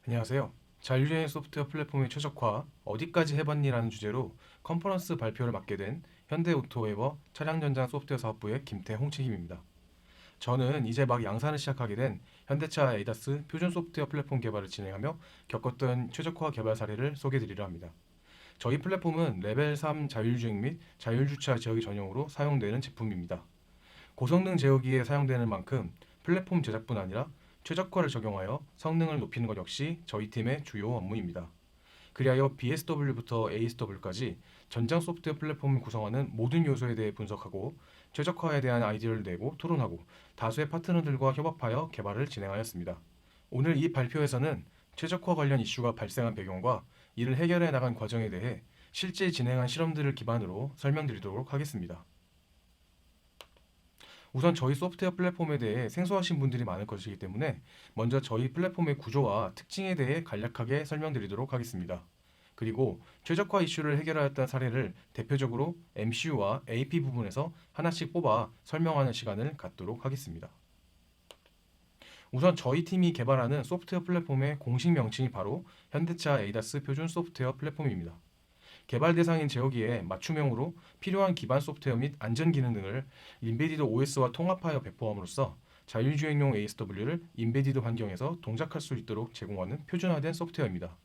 안녕하세요. 자율주행 소프트웨어 플랫폼의 최적화 어디까지 해봤니라는 주제로 컨퍼런스 발표를 맡게 된 현대오토웨버 차량전장 소프트웨어 사업부의 김태홍책임입니다. 저는 이제 막 양산을 시작하게 된 현대차 에이다스 표준 소프트웨어 플랫폼 개발을 진행하며 겪었던 최적화 개발 사례를 소개드리려 합니다. 저희 플랫폼은 레벨 3 자율주행 및 자율주차 제어기 전용으로 사용되는 제품입니다. 고성능 제어기에 사용되는 만큼 플랫폼 제작뿐 아니라 최적화를 적용하여 성능을 높이는 것 역시 저희 팀의 주요 업무입니다. 그리하여 BSW부터 ASW까지 전장 소프트웨어 플랫폼을 구성하는 모든 요소에 대해 분석하고 최적화에 대한 아이디어를 내고 토론하고 다수의 파트너들과 협업하여 개발을 진행하였습니다. 오늘 이 발표에서는 최적화 관련 이슈가 발생한 배경과 이를 해결해 나간 과정에 대해 실제 진행한 실험들을 기반으로 설명드리도록 하겠습니다. 우선 저희 소프트웨어 플랫폼에 대해 생소하신 분들이 많을 것이기 때문에 먼저 저희 플랫폼의 구조와 특징에 대해 간략하게 설명드리도록 하겠습니다. 그리고 최적화 이슈를 해결하였던 사례를 대표적으로 MCU와 AP 부분에서 하나씩 뽑아 설명하는 시간을 갖도록 하겠습니다. 우선 저희 팀이 개발하는 소프트웨어 플랫폼의 공식 명칭이 바로 현대차 에이다스 표준 소프트웨어 플랫폼입니다. 개발 대상인 제어기에 맞춤형으로 필요한 기반 소프트웨어 및 안전 기능 등을 인베디드 OS와 통합하여 배포함으로써 자율주행용 ASW를 인베디드 환경에서 동작할 수 있도록 제공하는 표준화된 소프트웨어입니다.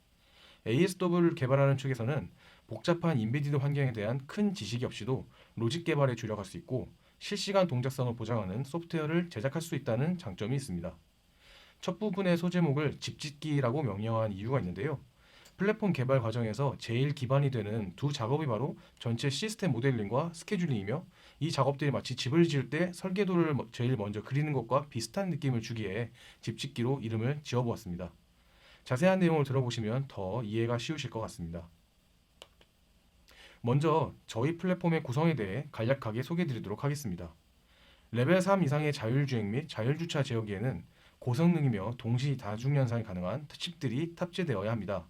ASW를 개발하는 측에서는 복잡한 인베디드 환경에 대한 큰 지식이 없이도 로직 개발에 주력할 수 있고 실시간 동작성을 보장하는 소프트웨어를 제작할 수 있다는 장점이 있습니다. 첫 부분의 소제목을 집짓기라고 명명한 이유가 있는데요. 플랫폼 개발 과정에서 제일 기반이 되는 두 작업이 바로 전체 시스템 모델링과 스케줄링이며 이 작업들이 마치 집을 지을 때 설계도를 제일 먼저 그리는 것과 비슷한 느낌을 주기에 집짓기로 이름을 지어보았습니다. 자세한 내용을 들어보시면 더 이해가 쉬우실 것 같습니다. 먼저 저희 플랫폼의 구성에 대해 간략하게 소개드리도록 하겠습니다. 레벨 3 이상의 자율주행 및 자율주차 제어기에는 고성능이며 동시 다중 연산이 가능한 칩들이 탑재되어야 합니다.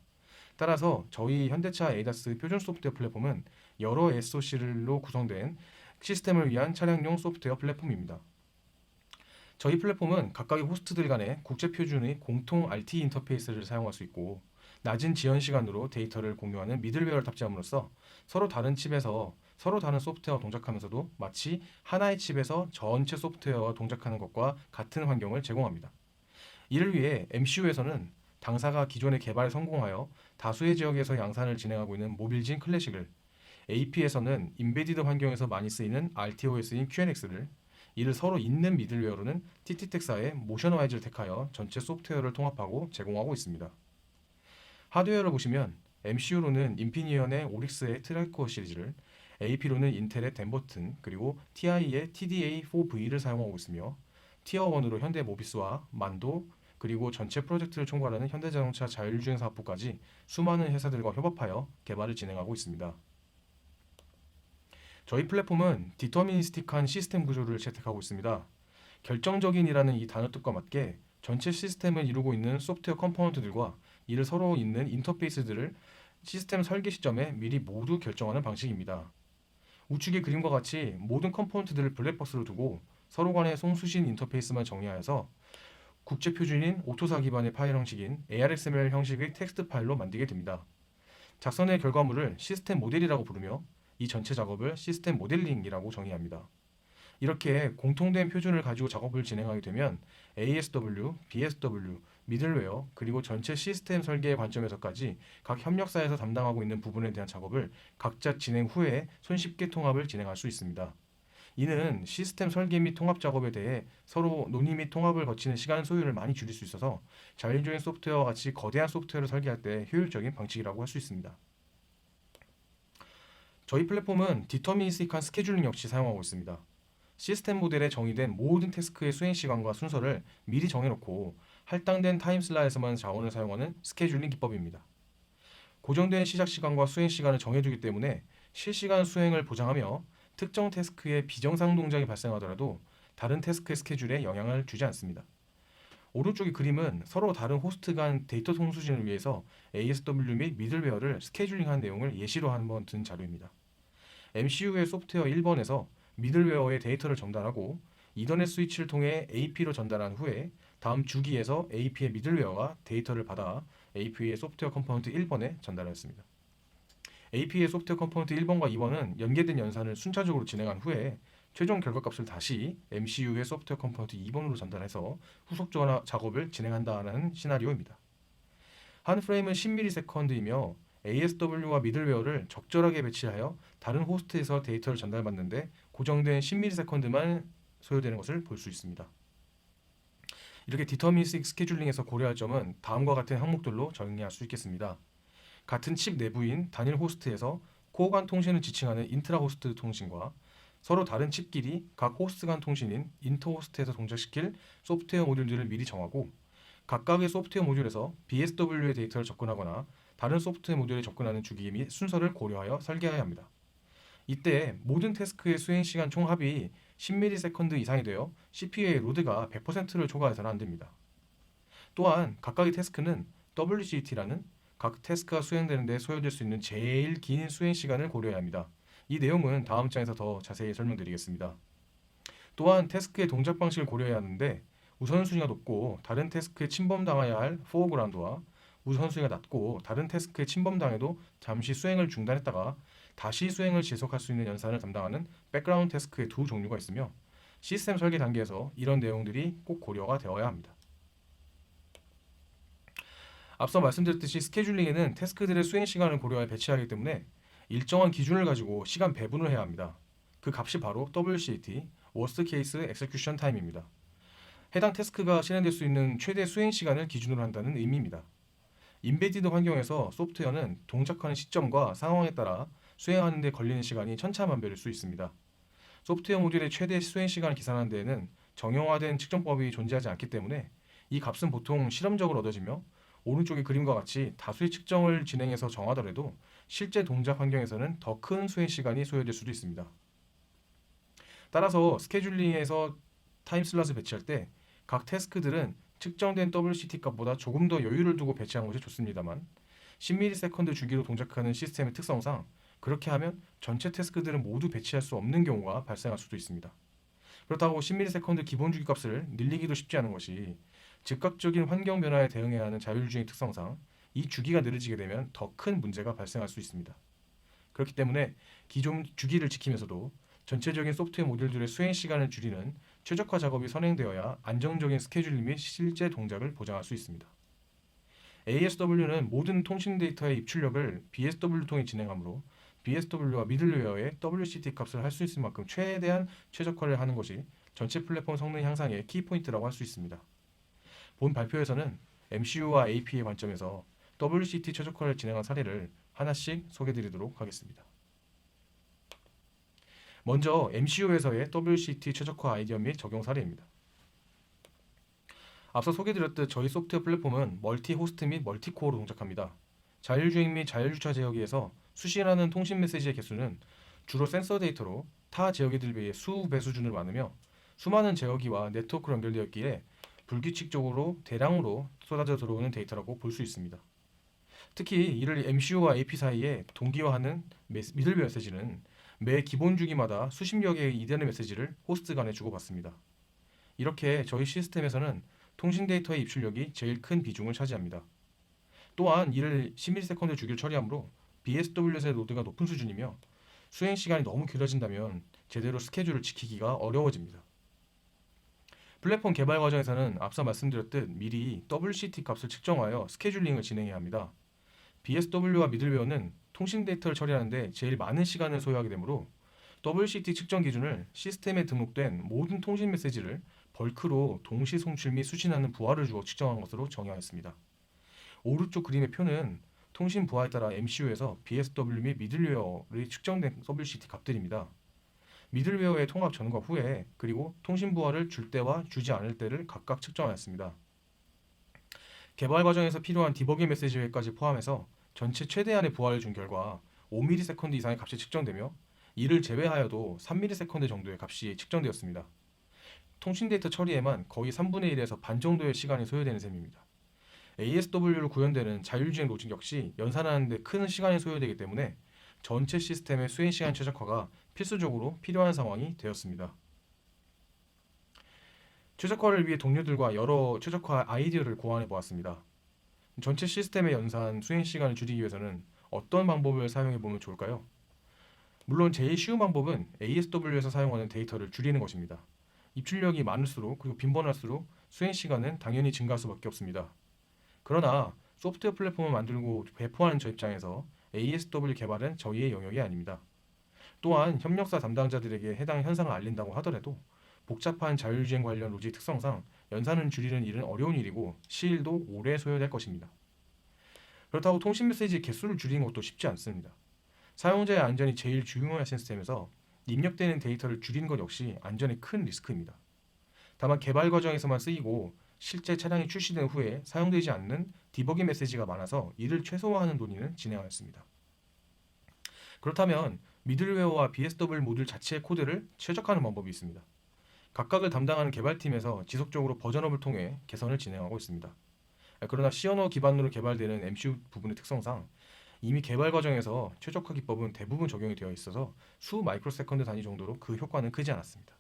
따라서 저희 현대차 에이다스 표준 소프트웨어 플랫폼은 여러 SoC로 구성된 시스템을 위한 차량용 소프트웨어 플랫폼입니다. 저희 플랫폼은 각각의 호스트들 간의 국제 표준의 공통 RT 인터페이스를 사용할 수 있고 낮은 지연 시간으로 데이터를 공유하는 미들웨어를 탑재함으로써 서로 다른 칩에서 서로 다른 소프트웨어와 동작하면서도 마치 하나의 칩에서 전체 소프트웨어와 동작하는 것과 같은 환경을 제공합니다. 이를 위해 MCU에서는 당사가 기존의 개발에 성공하여 다수의 지역에서 양산을 진행하고 있는 모빌진 클래식을, AP에서는 인베디드 환경에서 많이 쓰이는 RTOS인 QNX를, 이를 서로 잇는 미들웨어로는 TT텍사의 모션와이즈를 택하여 전체 소프트웨어를 통합하고 제공하고 있습니다. 하드웨어를 보시면 MCU로는 인피니언의 오릭스의 트라이코어 시리즈를, AP로는 인텔의 덴버튼, 그리고 TI의 TDA4V를 사용하고 있으며 티어 1으로 현대 모비스와 만도, 그리고 전체 프로젝트를 총괄하는 현대자동차 자율주행 사업부까지 수많은 회사들과 협업하여 개발을 진행하고 있습니다. 저희 플랫폼은 디터미니스틱한 시스템 구조를 채택하고 있습니다. 결정적인이라는 이 단어 뜻과 맞게 전체 시스템을 이루고 있는 소프트웨어 컴포넌트들과 이를 서로 잇는 인터페이스들을 시스템 설계 시점에 미리 모두 결정하는 방식입니다. 우측의 그림과 같이 모든 컴포넌트들을 블랙박스로 두고 서로 간의 송수신 인터페이스만 정리하여서 국제 표준인 오토사 기반의 파일 형식인 ARXML 형식의 텍스트 파일로 만들게 됩니다. 작성의 결과물을 시스템 모델이라고 부르며 이 전체 작업을 시스템 모델링이라고 정의합니다. 이렇게 공통된 표준을 가지고 작업을 진행하게 되면 ASW, BSW, 미들웨어, 그리고 전체 시스템 설계의 관점에서까지 각 협력사에서 담당하고 있는 부분에 대한 작업을 각자 진행 후에 손쉽게 통합을 진행할 수 있습니다. 이는 시스템 설계 및 통합 작업에 대해 서로 논의 및 통합을 거치는 시간 소요를 많이 줄일 수 있어서 자율주행 소프트웨어와 같이 거대한 소프트웨어를 설계할 때 효율적인 방식이라고 할 수 있습니다. 저희 플랫폼은 디터미니스틱한 스케줄링 역시 사용하고 있습니다. 시스템 모델에 정의된 모든 태스크의 수행 시간과 순서를 미리 정해놓고 할당된 타임슬롯에서만 자원을 사용하는 스케줄링 기법입니다. 고정된 시작 시간과 수행 시간을 정해두기 때문에 실시간 수행을 보장하며 특정 태스크의 비정상 동작이 발생하더라도 다른 태스크의 스케줄에 영향을 주지 않습니다. 오른쪽의 그림은 서로 다른 호스트 간 데이터 송수진을 위해서 ASW 및 미들웨어를 스케줄링한 내용을 예시로 한번 든 자료입니다. MCU의 소프트웨어 1번에서 미들웨어에 데이터를 전달하고 이더넷 스위치를 통해 AP로 전달한 후에 다음 주기에서 AP의 미들웨어가 데이터를 받아 AP의 소프트웨어 컴포넌트 1번에 전달하였습니다. AP의 소프트웨어 컴포넌트 1번과 2번은 연계된 연산을 순차적으로 진행한 후에 최종 결과값을 다시 MCU의 소프트웨어 컴포넌트 2번으로 전달해서 후속 작업을 진행한다는 시나리오입니다. 한 프레임은 10ms이며 ASW와 미들웨어를 적절하게 배치하여 다른 호스트에서 데이터를 전달받는데 고정된 10ms만 소요되는 것을 볼 수 있습니다. 이렇게 디터미니스틱 스케줄링에서 고려할 점은 다음과 같은 항목들로 정리할 수 있겠습니다. 같은 칩 내부인 단일 호스트에서 코어 간 통신을 지칭하는 인트라 호스트 통신과 서로 다른 칩끼리 각 호스트 간 통신인 인터 호스트에서 동작시킬 소프트웨어 모듈들을 미리 정하고 각각의 소프트웨어 모듈에서 BSW의 데이터를 접근하거나 다른 소프트웨어 모듈에 접근하는 주기 및 순서를 고려하여 설계해야 합니다. 이때 모든 태스크의 수행 시간 총 합이 10ms 이상이 되어 CPU의 로드가 100%를 초과해서는 안 됩니다. 또한 각각의 태스크는 WCT라는 각 태스크가 수행되는 데 소요될 수 있는 제일 긴 수행 시간을 고려해야 합니다. 이 내용은 다음 장에서 더 자세히 설명드리겠습니다. 또한 태스크의 동작 방식을 고려해야 하는데 우선순위가 높고 다른 태스크에 침범당해야 할 포어그라운드와 우선순위가 낮고 다른 태스크에 침범당해도 잠시 수행을 중단했다가 다시 수행을 지속할 수 있는 연산을 담당하는 백그라운드 태스크의 두 종류가 있으며 시스템 설계 단계에서 이런 내용들이 꼭 고려가 되어야 합니다. 앞서 말씀드렸듯이 스케줄링에는 태스크들의 수행 시간을 고려해 배치하기 때문에 일정한 기준을 가지고 시간 배분을 해야 합니다. 그 값이 바로 WCT, Worst Case Execution Time입니다. 해당 태스크가 실행될 수 있는 최대 수행 시간을 기준으로 한다는 의미입니다. 인베디드 환경에서 소프트웨어는 동작하는 시점과 상황에 따라 수행하는 데 걸리는 시간이 천차만별일 수 있습니다. 소프트웨어 모듈의 최대 수행 시간을 계산하는 데에는 정형화된 측정법이 존재하지 않기 때문에 이 값은 보통 실험적으로 얻어지며 오른쪽의 그림과 같이 다수의 측정을 진행해서 정하더라도 실제 동작 환경에서는 더 큰 수행 시간이 소요될 수도 있습니다. 따라서 스케줄링에서 타임 슬롯을 배치할 때 각 태스크들은 측정된 WCT 값보다 조금 더 여유를 두고 배치하는 것이 좋습니다만 10ms 주기로 동작하는 시스템의 특성상 그렇게 하면 전체 태스크들은 모두 배치할 수 없는 경우가 발생할 수도 있습니다. 그렇다고 10ms 기본 주기 값을 늘리기도 쉽지 않은 것이 즉각적인 환경 변화에 대응해야 하는 자율주행 특성상 이 주기가 느려지게 되면 더 큰 문제가 발생할 수 있습니다. 그렇기 때문에 기존 주기를 지키면서도 전체적인 소프트웨어 모듈들의 수행 시간을 줄이는 최적화 작업이 선행되어야 안정적인 스케줄 및 실제 동작을 보장할 수 있습니다. ASW는 모든 통신 데이터의 입출력을 BSW 통해 진행하므로 BSW와 미들웨어의 WCT 값을 할 수 있을 만큼 최대한 최적화를 하는 것이 전체 플랫폼 성능 향상의 키포인트라고 할 수 있습니다. 본 발표에서는 MCU와 AP의 관점에서 WCT 최적화를 진행한 사례를 하나씩 소개드리도록 하겠습니다. 먼저 MCU에서의 WCT 최적화 아이디어 및 적용 사례입니다. 앞서 소개드렸듯 저희 소프트웨어 플랫폼은 멀티 호스트 및 멀티 코어로 동작합니다. 자율주행 및 자율주차 제어기에서 수신하는 통신 메시지의 개수는 주로 센서 데이터로 타 제어기들 비해 수배 수준으로 많으며 수많은 제어기와 네트워크로 연결되었기에 불규칙적으로 대량으로 쏟아져 들어오는 데이터라고 볼 수 있습니다. 특히 이를 MCU와 AP 사이에 동기화하는 미들웨어 메시지는 매 기본 주기마다 수십여 개의 이달의 메시지를 호스트 간에 주고받습니다. 이렇게 저희 시스템에서는 통신 데이터의 입출력이 제일 큰 비중을 차지합니다. 또한 이를 10ms 주기로 처리하므로 BSW에서의 로드가 높은 수준이며 수행 시간이 너무 길어진다면 제대로 스케줄을 지키기가 어려워집니다. 플랫폼 개발 과정에서는 앞서 말씀드렸듯 미리 WCT 값을 측정하여 스케줄링을 진행해야 합니다. BSW와 미들웨어는 통신 데이터를 처리하는데 제일 많은 시간을 소요하게 되므로 WCT 측정 기준을 시스템에 등록된 모든 통신 메시지를 벌크로 동시 송출 및 수신하는 부하를 주어 측정한 것으로 정의하였습니다. 오른쪽 그림의 표는 통신 부하에 따라 MCU에서 BSW 및 미들웨어의 측정된 WCT 값들입니다. 미들웨어의 통합 전과 후에 그리고 통신 부하를 줄 때와 주지 않을 때를 각각 측정하였습니다. 개발 과정에서 필요한 디버깅 메시지까지 포함해서 전체 최대한의 부하를 준 결과 5ms 이상의 값이 측정되며 이를 제외하여도 3ms 정도의 값이 측정되었습니다. 통신 데이터 처리에만 거의 3분의 1에서 반 정도의 시간이 소요되는 셈입니다. ASW로 구현되는 자율주행 로직 역시 연산하는 데 큰 시간이 소요되기 때문에 전체 시스템의 수행 시간 최적화가 필수적으로 필요한 상황이 되었습니다. 최적화를 위해 동료들과 여러 최적화 아이디어를 고안해 보았습니다. 전체 시스템의 연산 수행 시간을 줄이기 위해서는 어떤 방법을 사용해 보면 좋을까요? 물론 제일 쉬운 방법은 ASW에서 사용하는 데이터를 줄이는 것입니다. 입출력이 많을수록 그리고 빈번할수록 수행 시간은 당연히 증가할 수밖에 없습니다. 그러나 소프트웨어 플랫폼을 만들고 배포하는 저 입장에서 ASW 개발은 저희의 영역이 아닙니다. 또한 협력사 담당자들에게 해당 현상을 알린다고 하더라도 복잡한 자율주행 관련 로직 특성상 연산을 줄이는 일은 어려운 일이고 시일도 오래 소요될 것입니다. 그렇다고 통신 메시지 개수를 줄이는 것도 쉽지 않습니다. 사용자의 안전이 제일 중요한 시스템에서 입력되는 데이터를 줄이는 것 역시 안전에 큰 리스크입니다. 다만 개발 과정에서만 쓰이고 실제 차량이 출시된 후에 사용되지 않는 디버깅 메시지가 많아서 이를 최소화하는 논의는 진행하였습니다. 그렇다면 미들웨어와 BSW 모듈 자체의 코드를 최적화하는 방법이 있습니다. 각각을 담당하는 개발팀에서 지속적으로 버전업을 통해 개선을 진행하고 있습니다. 그러나 C 언어 기반으로 개발되는 MCU 부분의 특성상 이미 개발 과정에서 최적화 기법은 대부분 적용이 되어 있어서 수 마이크로세컨드 단위 정도로 그 효과는 크지 않았습니다.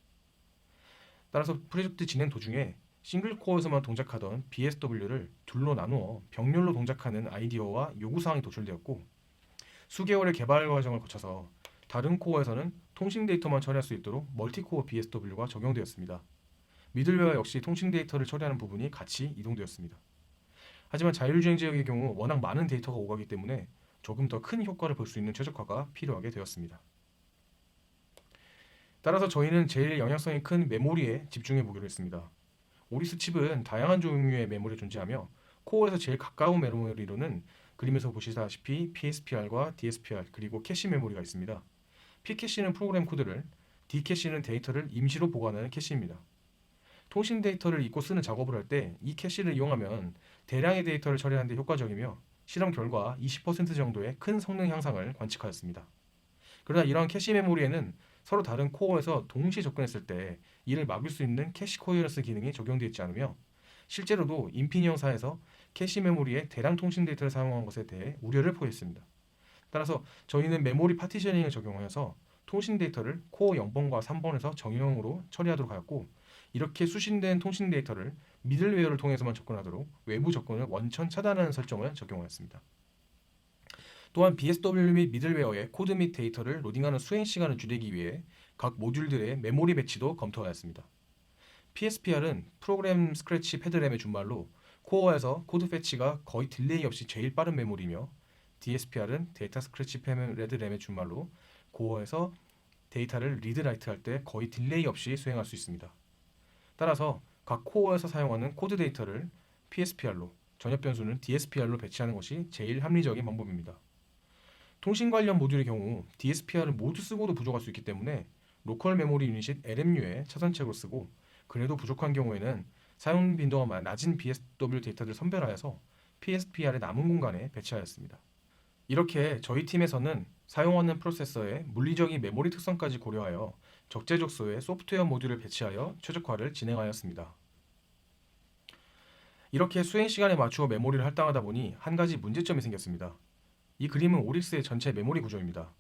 따라서 프로젝트 진행 도중에 싱글 코어에서만 동작하던 BSW를 둘로 나누어 병렬로 동작하는 아이디어와 요구사항이 도출되었고 수개월의 개발 과정을 거쳐서 다른 코어에서는 통신 데이터만 처리할 수 있도록 멀티코어 BSW가 적용되었습니다. 미들웨어 역시 통신 데이터를 처리하는 부분이 같이 이동되었습니다. 하지만 자율주행 지역의 경우 워낙 많은 데이터가 오가기 때문에 조금 더 큰 효과를 볼 수 있는 최적화가 필요하게 되었습니다. 따라서 저희는 제일 영향성이 큰 메모리에 집중해 보기로 했습니다. 오리스 칩은 다양한 종류의 메모리가 존재하며 코어에서 제일 가까운 메모리로는 그림에서 보시다시피 PSPR과 DSPR 그리고 캐시 메모리가 있습니다. P캐시는 프로그램 코드를, D캐시는 데이터를 임시로 보관하는 캐시입니다. 통신 데이터를 읽고 쓰는 작업을 할 때 이 캐시를 이용하면 대량의 데이터를 처리하는 데 효과적이며 실험 결과 20% 정도의 큰 성능 향상을 관측하였습니다. 그러나 이러한 캐시 메모리에는 서로 다른 코어에서 동시에 접근했을 때 이를 막을 수 있는 캐시 코어런스 기능이 적용되어 있지 않으며 실제로도 인피니언사에서 캐시 메모리에 대량 통신 데이터를 사용한 것에 대해 우려를 표했습니다. 따라서 저희는 메모리 파티셔닝을 적용하여서 통신 데이터를 코어 0번과 3번에서 정형으로 처리하도록 하였고 이렇게 수신된 통신 데이터를 미들웨어를 통해서만 접근하도록 외부 접근을 원천 차단하는 설정을 적용하였습니다. 또한 BSW 및 미들웨어의 코드 및 데이터를 로딩하는 수행 시간을 줄이기 위해 각 모듈들의 메모리 배치도 검토하였습니다. PSPR은 프로그램 스크래치 패드램의 준말로 코어에서 코드 패치가 거의 딜레이 없이 제일 빠른 메모리며 DSPR은 데이터 스크래치 패드램의 준말로 코어에서 데이터를 리드 라이트 할 때 거의 딜레이 없이 수행할 수 있습니다. 따라서 각 코어에서 사용하는 코드 데이터를 PSPR로, 전역 변수는 DSPR로 배치하는 것이 제일 합리적인 방법입니다. 통신 관련 모듈의 경우 DSPR을 모두 쓰고도 부족할 수 있기 때문에 로컬 메모리 유닛인 LMU에 차선책으로 쓰고 그래도 부족한 경우에는 사용 빈도가 낮은 BSW 데이터를 선별하여서 PSPR의 남은 공간에 배치하였습니다. 이렇게 저희 팀에서는 사용하는 프로세서의 물리적인 메모리 특성까지 고려하여 적재적소에 소프트웨어 모듈을 배치하여 최적화를 진행하였습니다. 이렇게 수행 시간에 맞추어 메모리를 할당하다 보니 한 가지 문제점이 생겼습니다. 이 그림은 오릭스의 전체 메모리 구조입니다.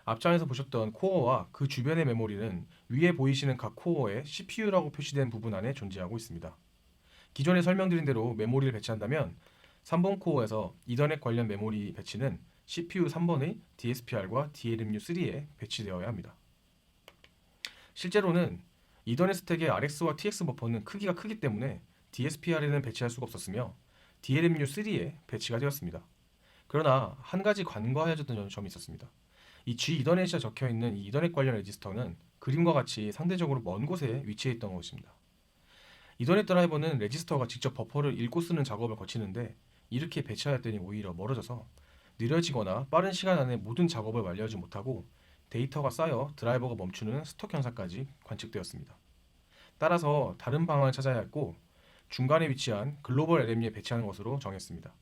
앞장에서 보셨던 코어와 그 주변의 메모리는 위에 보이시는 각 코어에 CPU라고 표시된 부분 안에 존재하고 있습니다. 기존에 설명드린 대로 메모리를 배치한다면 3번 코어에서 이더넷 관련 메모리 배치는 CPU 3번의 DSPR과 DLMU3에 배치되어야 합니다. 실제로는 이더넷 스택의 RX와 TX 버퍼는 크기가 크기 때문에 DSPR에는 배치할 수가 없었으며 DLMU3에 배치가 되었습니다. 그러나 한 가지 간과하였던 점이 있었습니다. 이 G 이더넷이 적혀있는 이 이더넷 관련 레지스터는 그림과 같이 상대적으로 먼 곳에 위치해 있던 것입니다. 이더넷 드라이버는 레지스터가 직접 버퍼를 읽고 쓰는 작업을 거치는데 이렇게 배치하였더니 오히려 멀어져서 느려지거나 빠른 시간 안에 모든 작업을 완료하지 못하고 데이터가 쌓여 드라이버가 멈추는 스톡 현상까지 관측되었습니다. 따라서 다른 방안을 찾아야 했고 중간에 위치한 글로벌 LMU에 배치하는 것으로 정했습니다.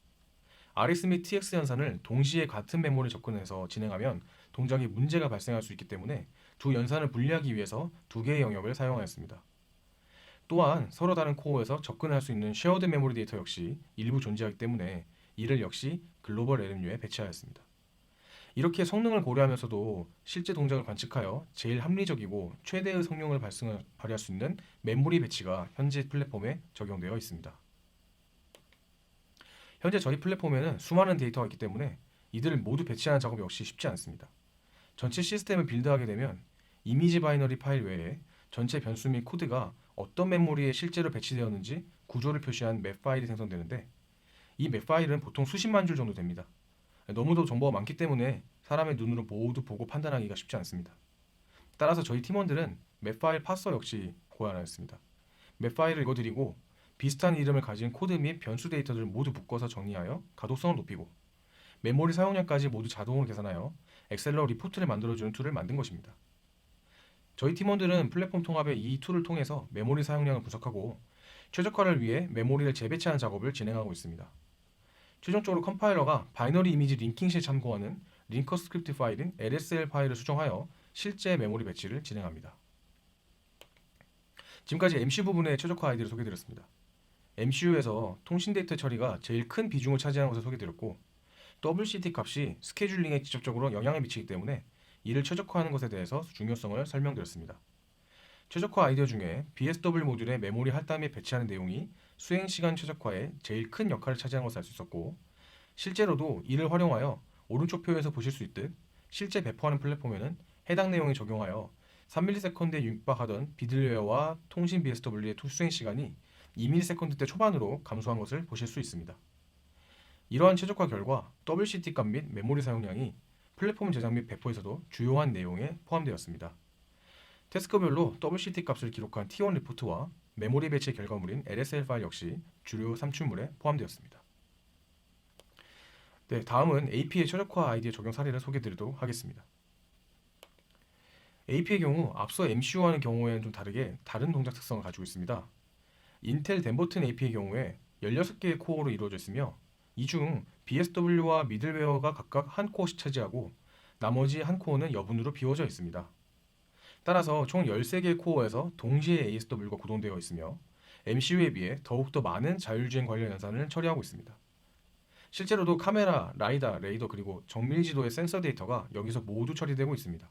RX 및 TX 연산을 동시에 같은 메모리에 접근해서 진행하면 동작에 문제가 발생할 수 있기 때문에 두 연산을 분리하기 위해서 두 개의 영역을 사용하였습니다. 또한 서로 다른 코어에서 접근할 수 있는 쉐어드 메모리 데이터 역시 일부 존재하기 때문에 이를 역시 글로벌 LMU에 배치하였습니다. 이렇게 성능을 고려하면서도 실제 동작을 관측하여 제일 합리적이고 최대의 성능을 발휘할 수 있는 메모리 배치가 현재 플랫폼에 적용되어 있습니다. 현재 저희 플랫폼에는 수많은 데이터가 있기 때문에 이들을 모두 배치하는 작업 역시 쉽지 않습니다. 전체 시스템을 빌드하게 되면 이미지 바이너리 파일 외에 전체 변수 및 코드가 어떤 메모리에 실제로 배치되었는지 구조를 표시한 맵 파일이 생성되는데, 이 맵 파일은 보통 수십만 줄 정도 됩니다. 너무도 정보가 많기 때문에 사람의 눈으로 모두 보고 판단하기가 쉽지 않습니다. 따라서 저희 팀원들은 맵 파일 파서 역시 고안하였습니다. 맵 파일을 읽어드리고 비슷한 이름을 가진 코드 및 변수 데이터들을 모두 묶어서 정리하여 가독성을 높이고 메모리 사용량까지 모두 자동으로 계산하여 엑셀로 리포트를 만들어주는 툴을 만든 것입니다. 저희 팀원들은 플랫폼 통합의 이 툴을 통해서 메모리 사용량을 분석하고 최적화를 위해 메모리를 재배치하는 작업을 진행하고 있습니다. 최종적으로 컴파일러가 바이너리 이미지 링킹 시에 참고하는 링커 스크립트 파일인 LSL 파일을 수정하여 실제 메모리 배치를 진행합니다. 지금까지 MCU 부분의 최적화 아이디를 소개드렸습니다. MCU에서 통신 데이터 처리가 제일 큰 비중을 차지하는 것을 소개드렸고, WCT 값이 스케줄링에 직접적으로 영향을 미치기 때문에 이를 최적화하는 것에 대해서 중요성을 설명드렸습니다. 최적화 아이디어 중에 BSW 모듈의 메모리 할당 및 배치하는 내용이 수행시간 최적화에 제일 큰 역할을 차지하는 것을 알 수 있었고, 실제로도 이를 활용하여 오른쪽 표에서 보실 수 있듯 실제 배포하는 플랫폼에는 해당 내용에 적용하여 3ms에 육박하던 비들웨어와 통신 BSW의 수행시간이 2ms대 초반으로 감소한 것을 보실 수 있습니다. 이러한 최적화 결과 WCT 값 및 메모리 사용량이 플랫폼 제작 및 배포에서도 주요한 내용에 포함되었습니다. 태스크별로 WCT 값을 기록한 T1 리포트와 메모리 배치 결과물인 LSL 파일 역시 주요 산출물에 포함되었습니다. 네, 다음은 AP의 최적화 아이디어 적용 사례를 소개드리도록 하겠습니다. AP의 경우 앞서 MCU와는 경우에는 좀 다르게 다른 동작 특성을 가지고 있습니다. 인텔 덴버튼 AP의 경우에 16개의 코어로 이루어져 있으며 이 중 BSW와 미들웨어가 각각 한 코어씩 차지하고 나머지 한 코어는 여분으로 비워져 있습니다. 따라서 총 13개의 코어에서 동시에 ASW가 구동되어 있으며 MCU에 비해 더욱더 많은 자율주행 관련 연산을 처리하고 있습니다. 실제로도 카메라, 라이다, 레이더 그리고 정밀지도의 센서 데이터가 여기서 모두 처리되고 있습니다.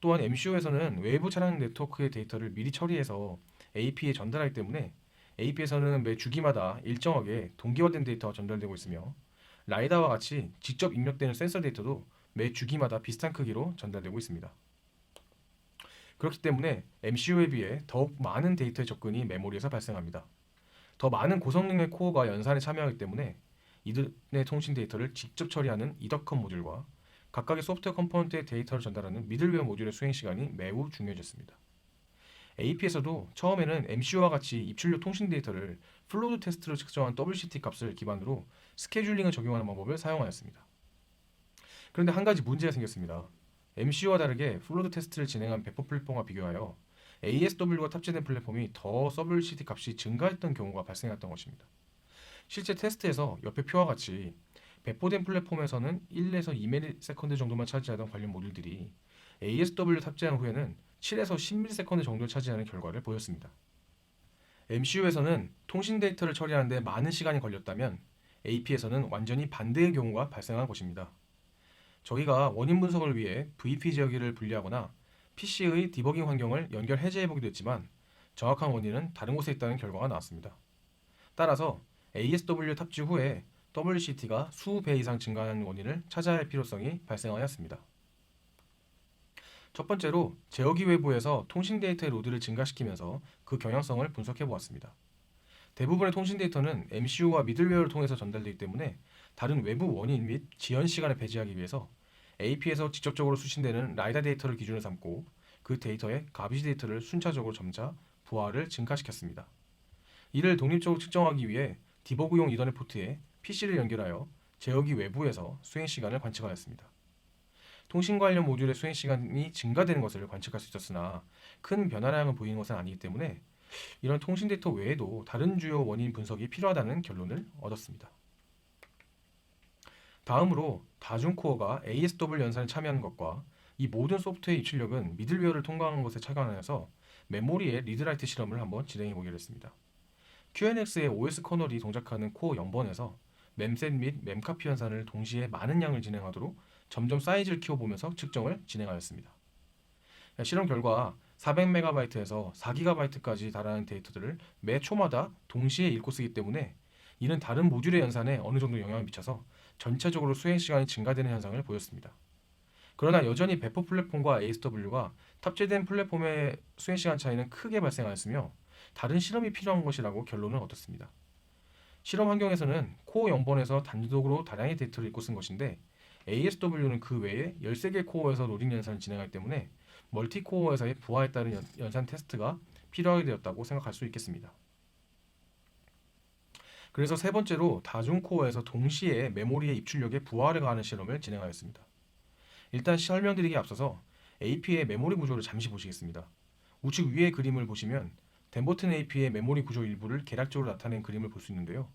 또한 MCU에서는 외부 차량 네트워크의 데이터를 미리 처리해서 AP에 전달하기 때문에 AP에서는 매 주기마다 일정하게 동기화된 데이터가 전달되고 있으며 라이다와 같이 직접 입력되는 센서 데이터도 매 주기마다 비슷한 크기로 전달되고 있습니다. 그렇기 때문에 MCU에 비해 더욱 많은 데이터의 접근이 메모리에서 발생합니다. 더 많은 고성능의 코어가 연산에 참여하기 때문에 이들의 통신 데이터를 직접 처리하는 이더컴 모듈과 각각의 소프트웨어 컴포넌트의 데이터를 전달하는 미들웨어 모듈의 수행 시간이 매우 중요해졌습니다. AP에서도 처음에는 MCU와 같이 입출력 통신 데이터를 플로드 테스트로 측정한 WCT 값을 기반으로 스케줄링을 적용하는 방법을 사용하였습니다. 그런데 한 가지 문제가 생겼습니다. MCU와 다르게 플로드 테스트를 진행한 배포 플랫폼과 비교하여 ASW가 탑재된 플랫폼이 더 WCT 값이 증가했던 경우가 발생했던 것입니다. 실제 테스트에서 옆에 표와 같이 배포된 플랫폼에서는 1에서 2ms 정도만 차지하던 관련 모듈들이 ASW 탑재한 후에는 7에서 10ms 정도를 차지하는 결과를 보였습니다. MCU에서는 통신 데이터를 처리하는 데 많은 시간이 걸렸다면 AP에서는 완전히 반대의 경우가 발생한 것입니다. 저희가 원인 분석을 위해 VP 제어기를 분리하거나 PC의 디버깅 환경을 연결 해제해보기도 했지만 정확한 원인은 다른 곳에 있다는 결과가 나왔습니다. 따라서 ASW 탑재 후에 WCT가 수배 이상 증가하는 원인을 찾아야 할 필요성이 발생하였습니다. 첫 번째로 제어기 외부에서 통신 데이터의 로드를 증가시키면서 그 경향성을 분석해 보았습니다. 대부분의 통신 데이터는 MCU와 미들웨어를 통해서 전달되기 때문에 다른 외부 원인 및 지연 시간을 배제하기 위해서 AP에서 직접적으로 수신되는 라이다 데이터를 기준으로 삼고 그 데이터의 가비지 데이터를 순차적으로 점차 부하를 증가시켰습니다. 이를 독립적으로 측정하기 위해 디버그용 이더넷 포트에 PC를 연결하여 제어기 외부에서 수행 시간을 관측하였습니다. 통신 관련 모듈의 수행 시간이 증가되는 것을 관측할 수 있었으나 큰 변화량을 보이는 것은 아니기 때문에 이런 통신 데이터 외에도 다른 주요 원인 분석이 필요하다는 결론을 얻었습니다. 다음으로 다중코어가 ASW 연산에 참여하는 것과 이 모든 소프트웨어 입출력은 미들웨어를 통과하는 것에 착안하여서 메모리의 리드라이트 실험을 한번 진행해 보기로 했습니다. QNX의 OS 커널이 동작하는 코어 0번에서 memset 및 memcopy 연산을 동시에 많은 양을 진행하도록 점점 사이즈를 키워보면서 측정을 진행하였습니다. 실험 결과 400MB에서 4GB까지 달하는 데이터들을 매 초마다 동시에 읽고 쓰기 때문에 이는 다른 모듈의 연산에 어느 정도 영향을 미쳐서 전체적으로 수행 시간이 증가되는 현상을 보였습니다. 그러나 여전히 배포 플랫폼과 ASW가 탑재된 플랫폼의 수행 시간 차이는 크게 발생하였으며 다른 실험이 필요한 것이라고 결론을 얻었습니다. 실험 환경에서는 코어 0번에서 단독으로 다량의 데이터를 읽고 쓴 것인데 ASW는 그 외에 13개 코어에서 로딩 연산을 진행하기 때문에 멀티 코어에서의 부하에 따른 연산 테스트가 필요하게 되었다고 생각할 수 있겠습니다. 그래서 세 번째로 다중 코어에서 동시에 메모리의 입출력에 부하를 가하는 실험을 진행하였습니다. 일단 설명드리기에 앞서서 AP의 메모리 구조를 잠시 보시겠습니다. 우측 위의 그림을 보시면 덴버튼 AP의 메모리 구조 일부를 계략적으로 나타낸 그림을 볼 수 있는데요.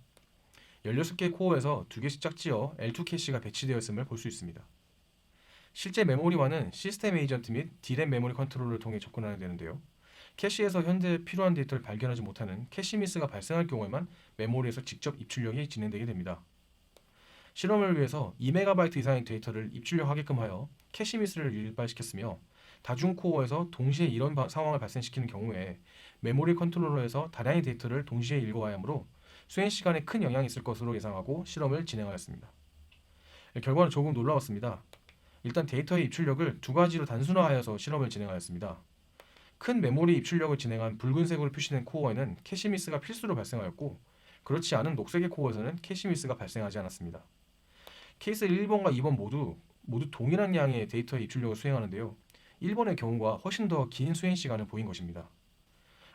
16개 코어에서 2개씩 짝지어 L2 캐시가 배치되어 있음을 볼 수 있습니다. 실제 메모리와는 시스템 에이전트 및 D램 메모리 컨트롤러를 통해 접근하게 되는데요. 캐시에서 현재 필요한 데이터를 발견하지 못하는 캐시 미스가 발생할 경우에만 메모리에서 직접 입출력이 진행되게 됩니다. 실험을 위해서 2MB 이상의 데이터를 입출력하게끔 하여 캐시 미스를 유발시켰으며 다중 코어에서 동시에 이런 상황을 발생시키는 경우에 메모리 컨트롤러에서 다량의 데이터를 동시에 읽어야 하므로 수행 시간에 큰 영향이 있을 것으로 예상하고 실험을 진행하였습니다. 결과는 조금 놀라웠습니다. 일단 데이터의 입출력을 두 가지로 단순화하여서 실험을 진행하였습니다. 큰 메모리 입출력을 진행한 붉은색으로 표시된 코어에는 캐시 미스가 필수로 발생하였고 그렇지 않은 녹색의 코어에서는 캐시 미스가 발생하지 않았습니다. 케이스 1번과 2번 모두 동일한 양의 데이터의 입출력을 수행하는데요. 1번의 경우가 훨씬 더 긴 수행 시간을 보인 것입니다.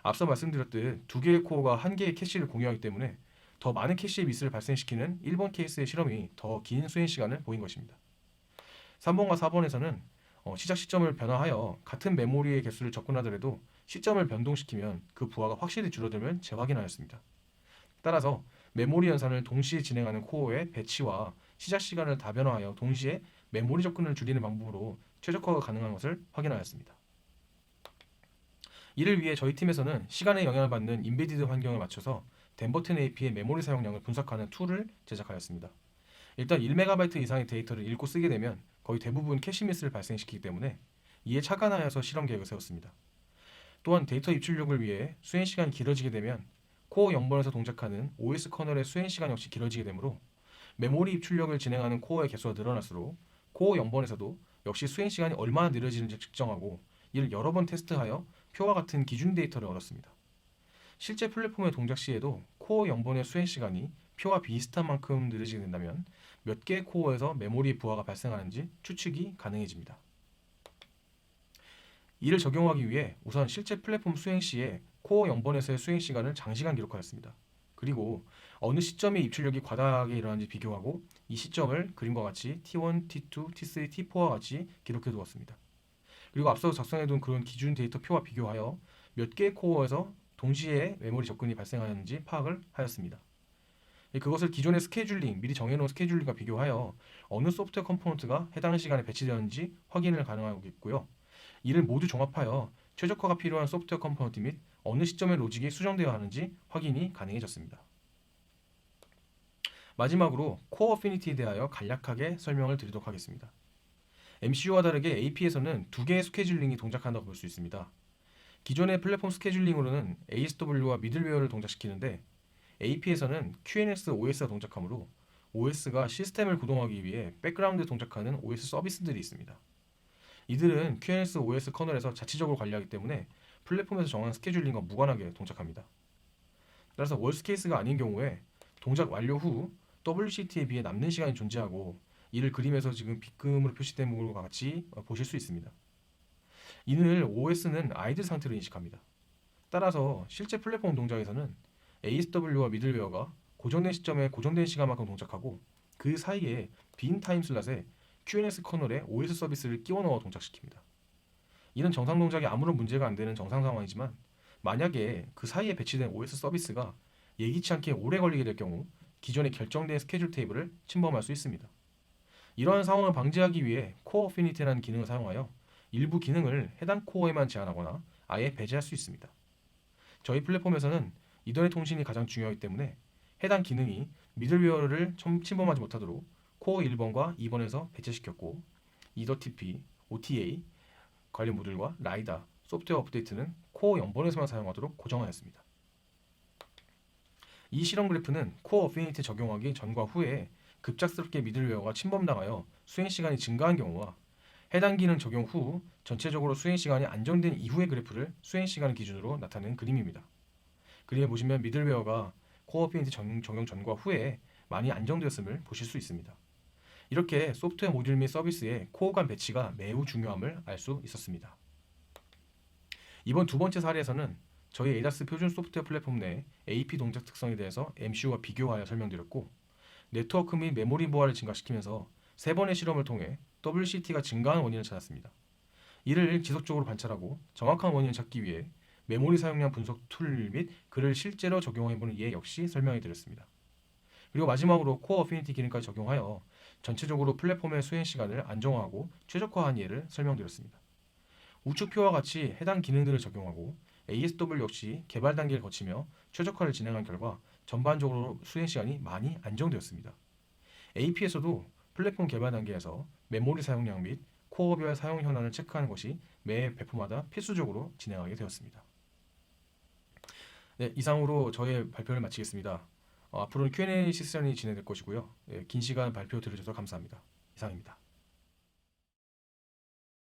앞서 말씀드렸듯 두 개의 코어가 한 개의 캐시를 공유하기 때문에 더 많은 캐시의 미스를 발생시키는 1번 케이스의 실험이 더 긴 수행 시간을 보인 것입니다. 3번과 4번에서는 시작 시점을 변화하여 같은 메모리의 개수를 접근하더라도 시점을 변동시키면 그 부하가 확실히 줄어들면 재확인하였습니다. 따라서 메모리 연산을 동시에 진행하는 코어의 배치와 시작 시간을 다변화하여 동시에 메모리 접근을 줄이는 방법으로 최적화가 가능한 것을 확인하였습니다. 이를 위해 저희 팀에서는 시간에 영향을 받는 인베디드 환경을 맞춰서 덴버튼 AP의 메모리 사용량을 분석하는 툴을 제작하였습니다. 일단 1MB 이상의 데이터를 읽고 쓰게 되면 거의 대부분 캐시 미스를 발생시키기 때문에 이에 착안하여서 실험 계획을 세웠습니다. 또한 데이터 입출력을 위해 수행 시간이 길어지게 되면 코어 0번에서 동작하는 OS 커널의 수행 시간 역시 길어지게 되므로 메모리 입출력을 진행하는 코어의 개수가 늘어날수록 코어 0번에서도 역시 수행 시간이 얼마나 느려지는지 측정하고 이를 여러 번 테스트하여 표와 같은 기준 데이터를 얻었습니다. 실제 플랫폼의 동작 시에도 코어 0번의 수행 시간이 표와 비슷한 만큼 느려지게 된다면 몇 개의 코어에서 메모리 부하가 발생하는지 추측이 가능해집니다. 이를 적용하기 위해 우선 실제 플랫폼 수행 시에 코어 0번에서의 수행 시간을 장시간 기록하였습니다. 그리고 어느 시점에 입출력이 과다하게 일어나는지 비교하고 이 시점을 그림과 같이 T1, T2, T3, T4와 같이 기록해 두었습니다. 그리고 앞서 작성해둔 그런 기준 데이터 표와 비교하여 몇 개의 코어에서 동시에 메모리 접근이 발생하였는지 파악을 하였습니다. 그것을 기존의 스케줄링, 미리 정해놓은 스케줄링과 비교하여 어느 소프트웨어 컴포넌트가 해당 시간에 배치되었는지 확인을 가능하겠고요. 이를 모두 종합하여 최적화가 필요한 소프트웨어 컴포넌트 및 어느 시점에 로직이 수정되어야 하는지 확인이 가능해졌습니다. 마지막으로 코어 어피니티에 대하여 간략하게 설명을 드리도록 하겠습니다. MCU와 다르게 AP에서는 두 개의 스케줄링이 동작한다고 볼 수 있습니다. 기존의 플랫폼 스케줄링으로는 ASW와 미들웨어를 동작시키는데 AP에서는 QNX OS가 동작하므로 OS가 시스템을 구동하기 위해 백그라운드에 동작하는 OS 서비스들이 있습니다. 이들은 QNX OS 커널에서 자체적으로 관리하기 때문에 플랫폼에서 정한 스케줄링과 무관하게 동작합니다. 따라서 월스 케이스가 아닌 경우에 동작 완료 후 WCT에 비해 남는 시간이 존재하고 이를 그림에서 지금 빗금으로 표시된 부분과 같이 보실 수 있습니다. 이를 OS는 아이들 상태로 인식합니다. 따라서 실제 플랫폼 동작에서는 ASW와 미들웨어가 고정된 시점에 고정된 시간만큼 동작하고 그 사이에 빈 타임슬롯에 QNX 커널에 OS 서비스를 끼워 넣어 동작시킵니다. 이는 정상 동작에 아무런 문제가 안 되는 정상 상황이지만 만약에 그 사이에 배치된 OS 서비스가 예기치 않게 오래 걸리게 될 경우 기존에 결정된 스케줄 테이블을 침범할 수 있습니다. 이러한 상황을 방지하기 위해 코어 어피니티라는 기능을 사용하여 일부 기능을 해당 코어에만 제한하거나 아예 배제할 수 있습니다. 저희 플랫폼에서는 이더넷 통신이 가장 중요하기 때문에 해당 기능이 미들웨어를 침범하지 못하도록 코어 1번과 2번에서 배제시켰고 이더TP, OTA, 관련 모듈과 라이다, 소프트웨어 업데이트는 코어 0번에서만 사용하도록 고정하였습니다. 이 실험 그래프는 코어 어피니티 적용하기 전과 후에 급작스럽게 미들웨어가 침범당하여 수행 시간이 증가한 경우와 해당 기능 적용 후 전체적으로 수행 시간이 안정된 이후의 그래프를 수행 시간을 기준으로 나타낸 그림입니다. 그림에 보시면 미들웨어가 코어 어피니티 적용 전과 후에 많이 안정되었음을 보실 수 있습니다. 이렇게 소프트웨어 모듈 및 서비스의 코어 간 배치가 매우 중요함을 알 수 있었습니다. 이번 두 번째 사례에서는 저희 ADAS 표준 소프트웨어 플랫폼 내 AP 동작 특성에 대해서 MCU와 비교하여 설명드렸고, 네트워크 및 메모리 보안을 증가시키면서 세 번의 실험을 통해 WCT가 증가한 원인을 찾았습니다. 이를 지속적으로 관찰하고 정확한 원인을 찾기 위해 메모리 사용량 분석 툴 및 그를 실제로 적용해보는 예 역시 설명해드렸습니다. 그리고 마지막으로 코어 어피니티 기능까지 적용하여 전체적으로 플랫폼의 수행 시간을 안정화하고 최적화한 예를 설명드렸습니다. 우측표와 같이 해당 기능들을 적용하고 ASW 역시 개발 단계를 거치며 최적화를 진행한 결과 전반적으로 수행 시간이 많이 안정되었습니다. AP에서도 플랫폼 개발 단계에서 메모리 사용량 및 코어별 사용 현황을 체크하는 것이 매 배포마다 필수적으로 진행하게 되었습니다. 네, 이상으로 저의 발표를 마치겠습니다. 앞으로는 Q&A 세션이 진행될 것이고요. 긴 시간 발표 들어주셔서 감사합니다. 이상입니다.